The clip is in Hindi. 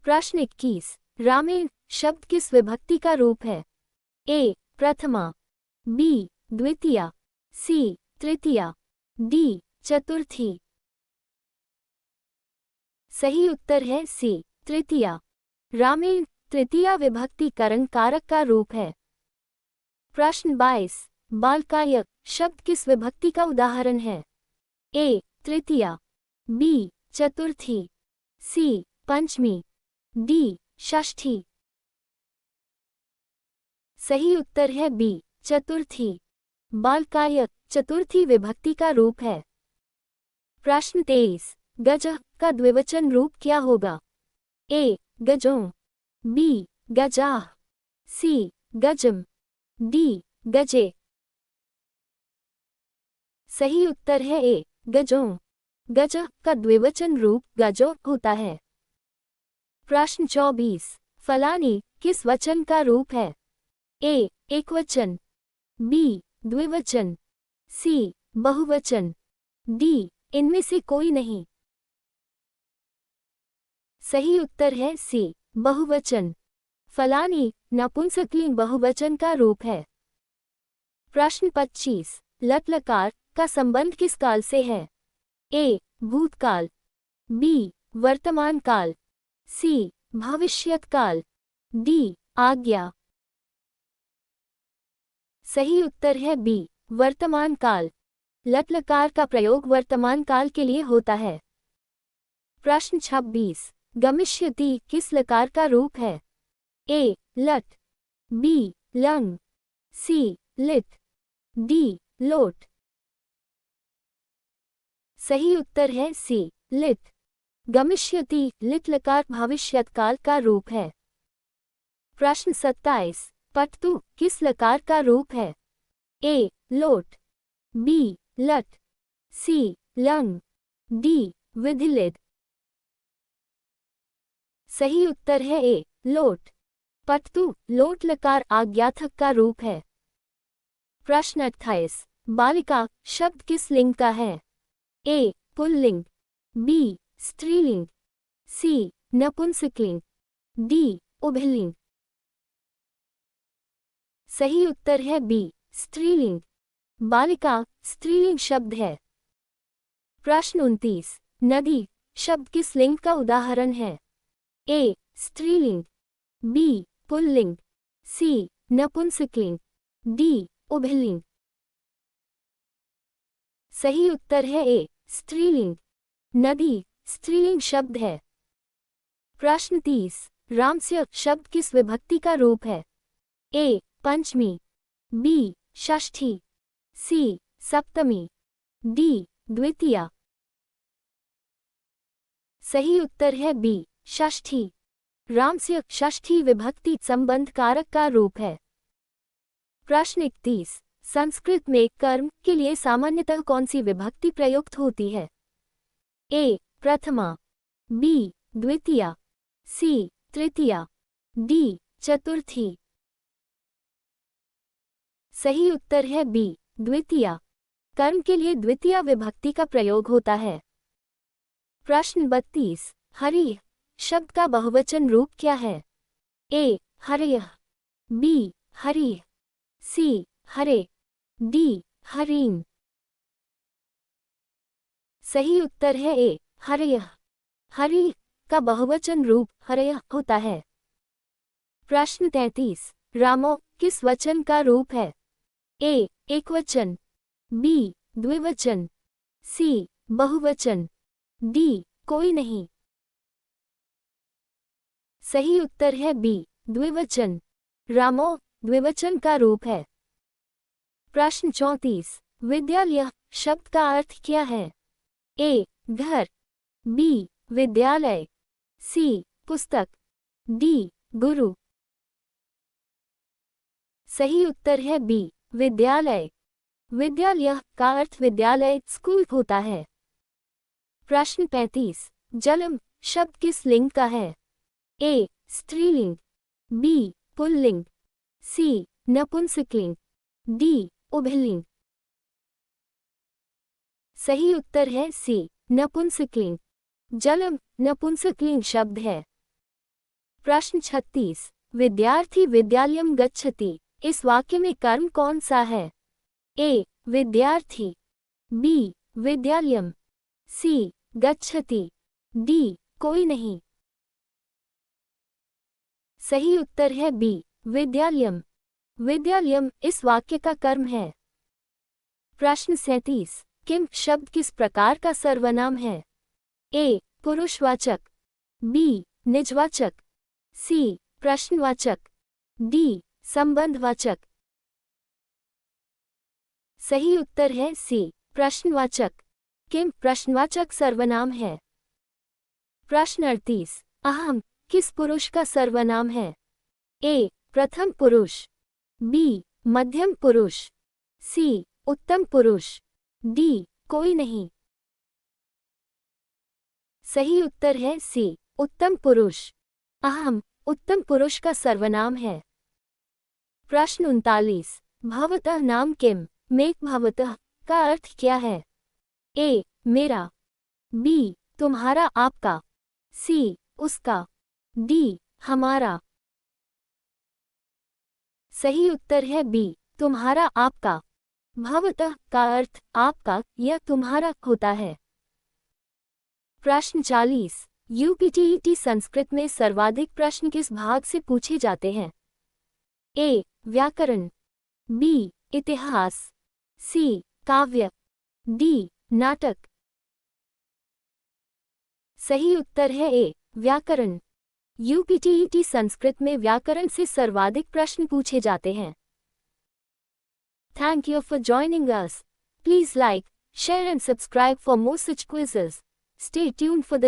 प्रश्न 21। रामेण शब्द किस विभक्ति का रूप है? ए प्रथमा, बी द्वितीया, सी तृतीया, डी चतुर्थी। सही उत्तर है सी तृतीया। रामेण तृतीया विभक्ति करण कारक का रूप है। प्रश्न 22। बालकायक शब्द किस विभक्ति का उदाहरण है? ए तृतीया, बी चतुर्थी, सी पंचमी, डी षष्ठी। सही उत्तर है बी चतुर्थी। बालकायक चतुर्थी विभक्ति का रूप है। प्रश्न 23। गज का द्विवचन रूप क्या होगा? ए गजों, बी गजाह, सी गजम, डी गजे। सही उत्तर है ए गजों। गज का द्विवचन रूप गजो होता है। प्रश्न 24। फलानी किस वचन का रूप है? ए एकवचन, बी द्विवचन, सी बहुवचन, डी इनमें से कोई नहीं। सही उत्तर है सी बहुवचन। फलानी नपुंसकलिंग बहुवचन का रूप है। प्रश्न 25। लट लकार का संबंध किस काल से है? ए भूतकाल, बी वर्तमान काल, सी भविष्यत काल, डी आज्ञा। सही उत्तर है बी वर्तमान काल। लट लकार का प्रयोग वर्तमान काल के लिए होता है। प्रश्न 26। गमिष्यति किस लकार का रूप है? ए लट, बी लंग, सी लिट, डी लोट। सही उत्तर है सी लिट। गमिष्यति लिट लकार भविष्यत्काल का रूप है। प्रश्न 27। पट्टू किस लकार का रूप है? ए लोट, बी लट, सी लंग, डी विधिलिट। सही उत्तर है ए लोट। पट्टू लोट लकार आज्ञार्थक का रूप है। प्रश्न 28। बालिका शब्द किस लिंग का है? ए पुल्लिंग, बी स्त्रीलिंग, सी नपुंसकलिंग, डी उभयलिंग। सही उत्तर है बी स्त्रीलिंग। बालिका स्त्रीलिंग शब्द है। प्रश्न 29। नदी शब्द किस लिंग का उदाहरण है? ए स्त्रीलिंग, बी पुल्लिंग, सी नपुंसकलिंग, डी उभयलिंग। सही उत्तर है ए स्त्रीलिंग। नदी स्त्रीलिंग शब्द है। प्रश्न 30। रामस्य शब्द किस विभक्ति का रूप है? ए पंचमी, बी षष्ठी, सी सप्तमी, डी द्वितीया। सही उत्तर है बी षष्ठी। रामस्य षष्ठी विभक्ति संबंध कारक का रूप है। प्रश्न 31। संस्कृत में कर्म के लिए सामान्यतः कौन सी विभक्ति प्रयुक्त होती है? ए प्रथमा, बी द्वितीया, सी तृतीया, डी चतुर्थी। सही उत्तर है बी द्वितीया। कर्म के लिए द्वितीया विभक्ति का प्रयोग होता है। प्रश्न 32। हरि शब्द का बहुवचन रूप क्या है? ए हरयः, बी हरिः, सी हरे, डी हरिन्। सही उत्तर है ए हरयः। हरि का बहुवचन रूप हरयः होता है। प्रश्न 33। रामो किस वचन का रूप है? ए एकवचन, बी द्विवचन, सी बहुवचन, डी कोई नहीं। सही उत्तर है बी द्विवचन। रामो द्विवचन का रूप है। प्रश्न 34। विद्यालय शब्द का अर्थ क्या है? ए घर, बी विद्यालय, सी पुस्तक, डी गुरु। सही उत्तर है बी विद्यालय। विद्यालय का अर्थ विद्यालय स्कूल होता है। प्रश्न 35। जलम शब्द किस लिंग का है? ए स्त्रीलिंग, बी पुल्लिंग, सी नपुंसकलिंग, डी उभयलिंग। सही उत्तर है सी नपुंसकलिंग। जलम नपुंसकलिंग शब्द है। प्रश्न 36। विद्यार्थी विद्यालयम गच्छति, इस वाक्य में कर्म कौन सा है? ए. विद्यार्थी, बी. विद्यालयम, सी. गच्छति, डी. कोई नहीं। सही उत्तर है बी. विद्यालयम। विद्यालयम इस वाक्य का कर्म है। प्रश्न 37। किम शब्द किस प्रकार का सर्वनाम है? ए. पुरुषवाचक, बी. निजवाचक, सी. प्रश्नवाचक, डी. संबंधवाचक। सही उत्तर है सी. प्रश्नवाचक। किम प्रश्नवाचक सर्वनाम है। प्रश्न 38। अहम किस पुरुष का सर्वनाम है? ए. प्रथम पुरुष, बी. मध्यम पुरुष, सी. उत्तम पुरुष, डी. कोई नहीं। सही उत्तर है सी. उत्तम पुरुष। अहम उत्तम पुरुष का सर्वनाम है। प्रश्न 39। भवतः नाम किम में भवतः का अर्थ क्या है? ए. मेरा, बी. तुम्हारा आपका, सी. उसका, डी. हमारा। सही उत्तर है बी. तुम्हारा आपका। भवतः का अर्थ आपका या तुम्हारा होता है। प्रश्न 40। यूपीटीईटी संस्कृत में सर्वाधिक प्रश्न किस भाग से पूछे जाते हैं? ए. व्याकरण, बी. इतिहास, सी. काव्य, डी. नाटक। सही उत्तर है ए. व्याकरण। यूपीटीईटी संस्कृत में व्याकरण से सर्वाधिक प्रश्न पूछे जाते हैं। Thank you for joining us. Please like, share and subscribe for more such quizzes. Stay tuned for the